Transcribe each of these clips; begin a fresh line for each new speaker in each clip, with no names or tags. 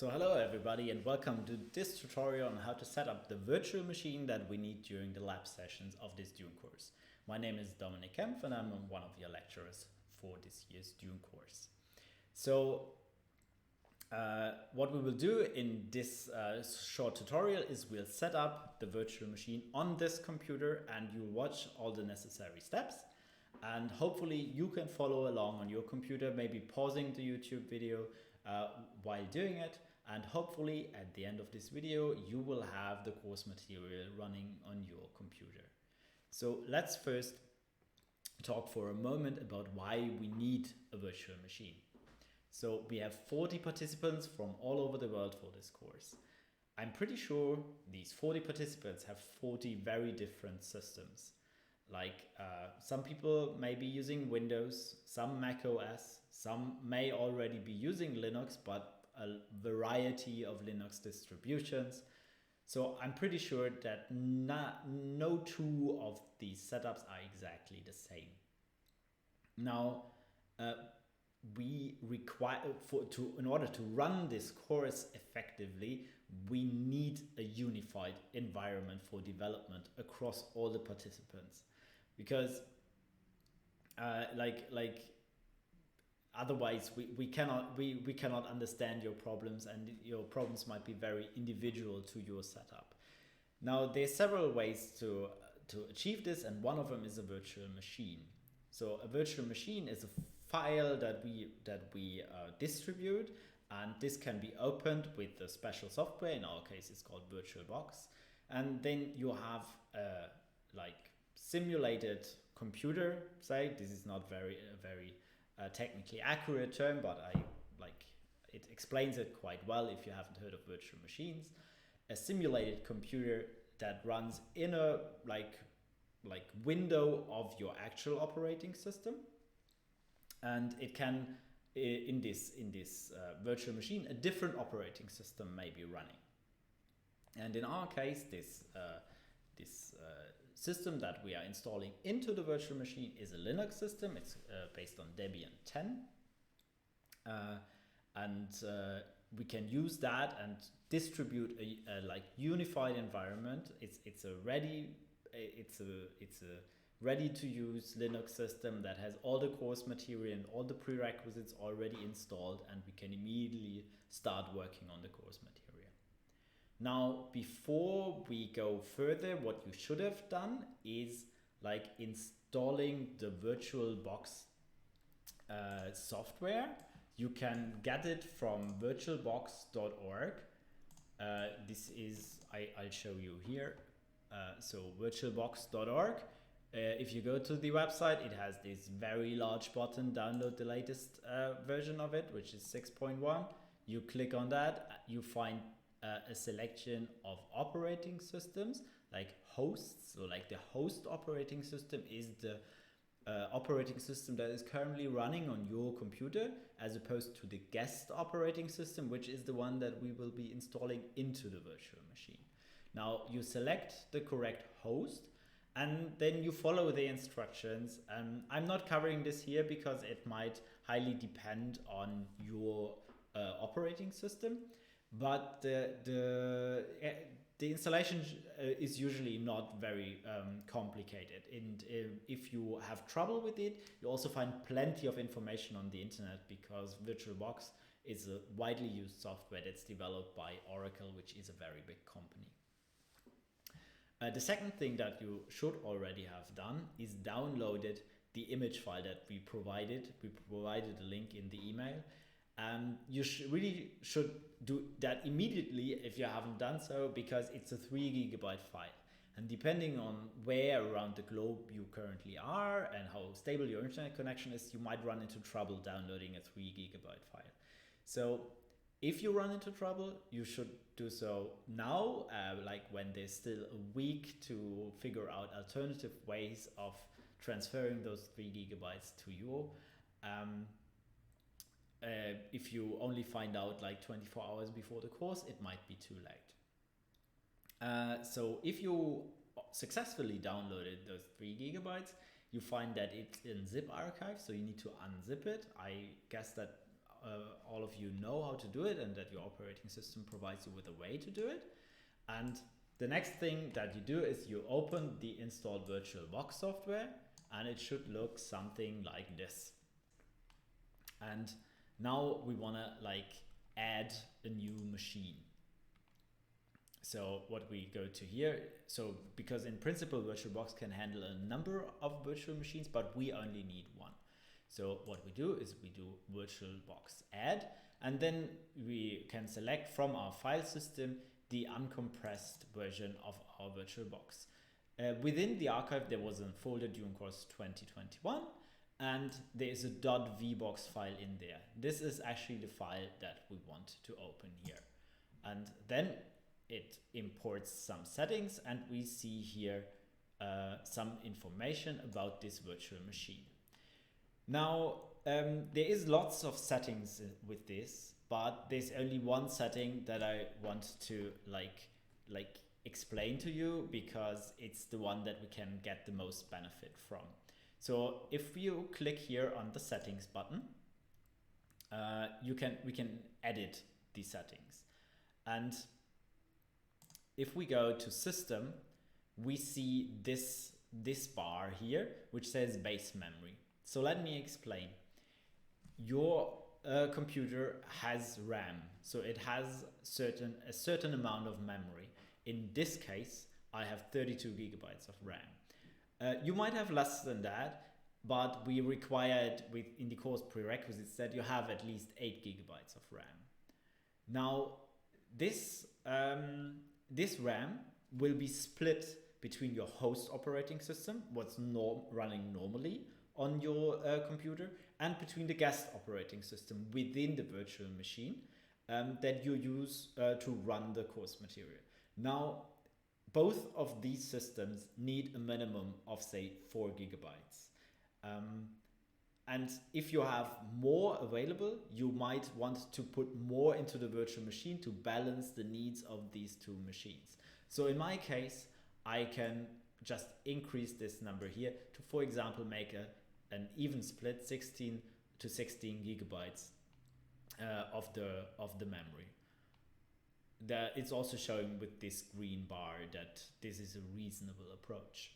So hello everybody and welcome to this tutorial on how to set up the virtual machine that we need during the lab sessions of this Dune course. My name is Dominik Kempf and I'm one of your lecturers for this year's Dune course. So what we will do in this short tutorial is we'll set up the virtual machine on this computer and you'll watch all the necessary steps. And hopefully you can follow along on your computer, maybe pausing the YouTube video while doing it. And hopefully at the end of this video, you will have the course material running on your computer. So let's first talk for a moment about why we need a virtual machine. So we have 40 participants from all over the world for this course. I'm pretty sure these 40 participants have 40 very different systems. Like some people may be using Windows, some Mac OS, some may already be using Linux, but a variety of Linux distributions. So I'm pretty sure that no two of these setups are exactly the same. Now, we require in order to run this course effectively, we need a unified environment for development across all the participants, because otherwise we cannot understand your problems, and your problems might be very individual to your setup. Now there's several ways to achieve this, and one of them is a virtual machine. So a virtual machine is a file that we distribute, and this can be opened with a special software. In our case, it's called VirtualBox. And then you have a simulated computer. Say this is not very technically accurate term, but it explains it quite well if you haven't heard of virtual machines. A simulated computer that runs in a window of your actual operating system. And it can, in this virtual machine, a different operating system may be running. And in our case, this system that we are installing into the virtual machine is a Linux system. It's based on Debian 10. We can use that and distribute a unified environment. It's a ready-to-use Linux system that has all the course material and all the prerequisites already installed, and we can immediately start working on the course material. Now, before we go further, what you should have done is installing the VirtualBox software. You can get it from virtualbox.org. This is, I'll show you here. So virtualbox.org. If you go to the website, it has this very large button, download the latest version of it, which is 6.1. You click on that, you find a selection of operating systems, like hosts. So the host operating system is the operating system that is currently running on your computer, as opposed to the guest operating system, which is the one that we will be installing into the virtual machine. Now you select the correct host and then you follow the instructions. I'm not covering this here because it might highly depend on your operating system, but the installation is usually not very complicated. And if you have trouble with it, you also find plenty of information on the internet, because VirtualBox is a widely used software that's developed by Oracle, which is a very big company. The second thing that you should already have done is downloaded the image file that we provided. We provided a link in the email. You really should do that immediately if you haven't done so, because it's a 3 GB file. And depending on where around the globe you currently are and how stable your internet connection is, you might run into trouble downloading a 3 GB file. So if you run into trouble, you should do so now, when there's still a week to figure out alternative ways of transferring those 3 GB to you. If you only find out 24 hours before the course, it might be too late. So if you successfully downloaded those 3 GB, you find that it's in zip archive, so you need to unzip it. I guess that all of you know how to do it and that your operating system provides you with a way to do it. And the next thing that you do is you open the installed VirtualBox software, and it should look something like this. And now we want to like add a new machine. So what we go to here, so because in principle VirtualBox can handle a number of virtual machines, but we only need one. So what we do is we do VirtualBox add, and then we can select from our file system the uncompressed version of our VirtualBox. Within the archive there was a folder Dune course 2021, and there is a .vbox file in there. This is actually the file that we want to open here. And then it imports some settings, and we see here some information about this virtual machine. Now, there is lots of settings with this, but there's only one setting that I want to like explain to you, because it's the one that we can get the most benefit from. So if you click here on the settings button, we can edit the settings. And if we go to system, we see this bar here, which says base memory. So let me explain. Your computer has RAM, so it has a certain amount of memory. In this case, I have 32 gigabytes of RAM. You might have less than that, but we required in the course prerequisites that you have at least 8 gigabytes of RAM. Now, this RAM will be split between your host operating system, what's running normally on your computer, and between the guest operating system within the virtual machine that you use to run the course material. Now, both of these systems need a minimum of, say, 4 gigabytes. And if you have more available, you might want to put more into the virtual machine to balance the needs of these two machines. So in my case, I can just increase this number here to, for example, make an even split 16 to 16 gigabytes of the memory. It's also showing with this green bar that this is a reasonable approach.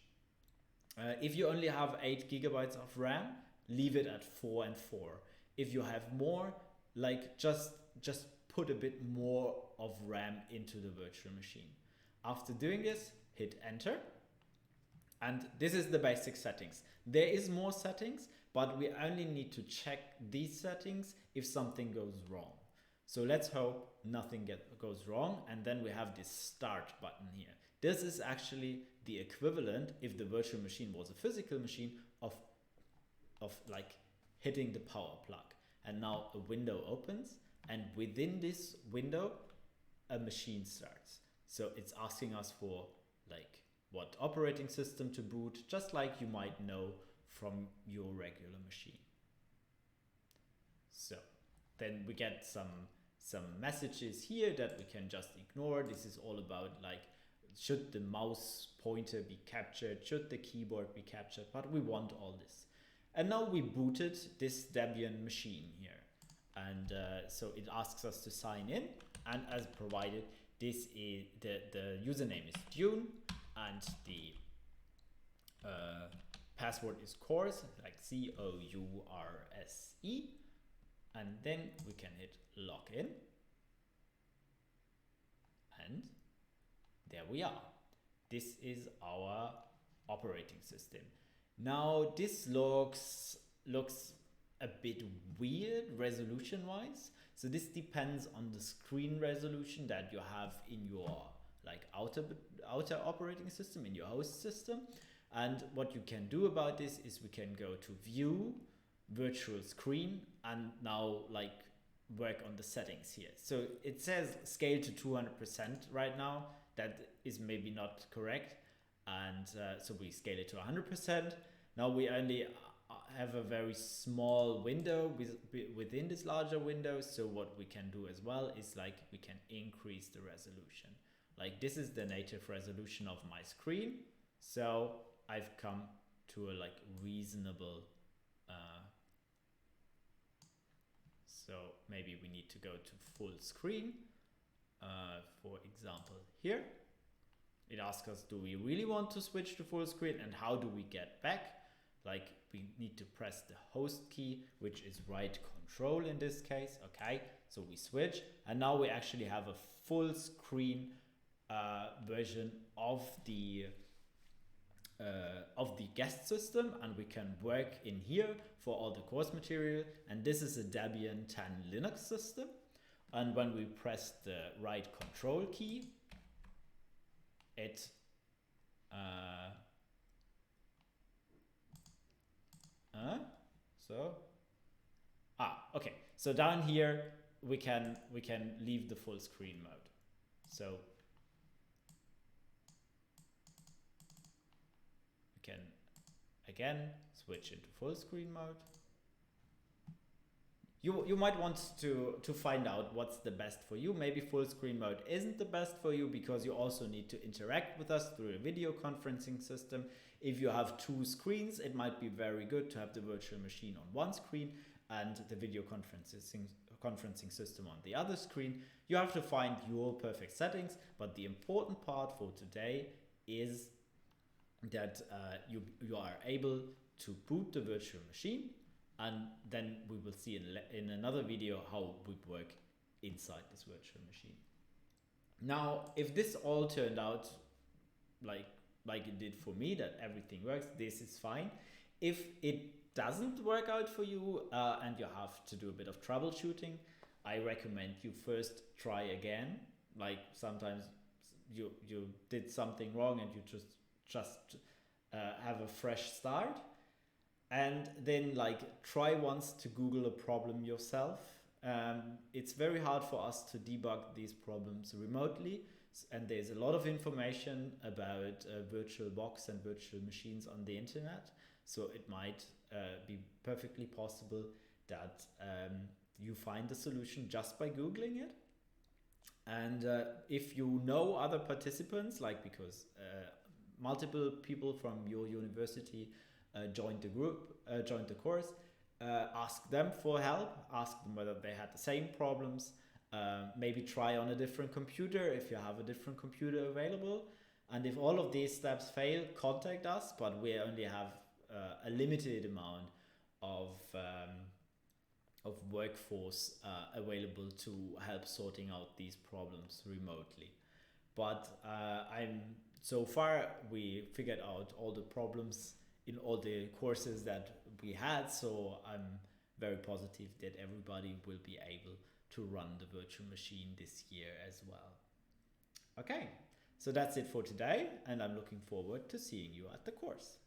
If you only have 8 gigabytes of RAM, leave it at 4 and 4. If you have more, like just put a bit more of RAM into the virtual machine. After doing this, hit enter. And this is the basic settings. There is more settings, but we only need to check these settings if something goes wrong. So let's hope nothing goes wrong. And then we have this start button here. This is actually the equivalent, if the virtual machine was a physical machine, of like hitting the power plug. And now a window opens, and within this window, a machine starts. So it's asking us for like what operating system to boot, just like you might know from your regular machine. So then we get some messages here that we can just ignore. This is all about like, should the mouse pointer be captured? Should the keyboard be captured? But we want all this. And now we booted this Debian machine here. And so it asks us to sign in. And as provided, this is the username is Dune, and the password is course, like COURSE. And then we can hit login. And there we are. This is our operating system. Now this looks a bit weird resolution wise. So this depends on the screen resolution that you have in your like outer operating system, in your host system. And what you can do about this is we can go to view, virtual screen, and now like work on the settings here. So it says scale to 200% right now. That is maybe not correct. And so we scale it to 100%. Now we only have a very small window within this larger window. So what we can do as well is like we can increase the resolution. Like this is the native resolution of my screen. So I've come to a like reasonable. So maybe we need to go to full screen. For example, here it asks us, do we really want to switch to full screen, and how do we get back? Like, we need to press the host key, which is right control in this case. Okay, so we switch, and now we actually have a full screen version of the guest system, and we can work in here for all the course material. And this is a Debian 10 Linux system, and when we press the right control key, it okay, so down here we can leave the full screen mode. So we can again switch into full screen mode. You might want to find out what's the best for you. Maybe full screen mode isn't the best for you because you also need to interact with us through a video conferencing system. If you have two screens, it might be very good to have the virtual machine on one screen and the video conferencing system on the other screen. You have to find your perfect settings, but the important part for today is that you are able to boot the virtual machine, and then we will see in another video how we work inside this virtual machine. Now, if this all turned out like it did for me, that everything works, this is fine. If it doesn't work out for you and you have to do a bit of troubleshooting, I recommend you first try again. Like, sometimes you did something wrong and you just have a fresh start. And then, like, try once to Google a problem yourself. It's very hard for us to debug these problems remotely, and there's a lot of information about VirtualBox and virtual machines on the internet. So it might be perfectly possible that you find the solution just by Googling it. And if you know other participants, like, because multiple people from your university joined the group, joined the course, ask them for help, ask them whether they had the same problems, maybe try on a different computer if you have a different computer available. And if all of these steps fail, contact us, but we only have a limited amount of workforce available to help sorting out these problems remotely. But so far we figured out all the problems in all the courses that we had, so I'm very positive that everybody will be able to run the virtual machine this year as well. Okay, so that's it for today, and I'm looking forward to seeing you at the course.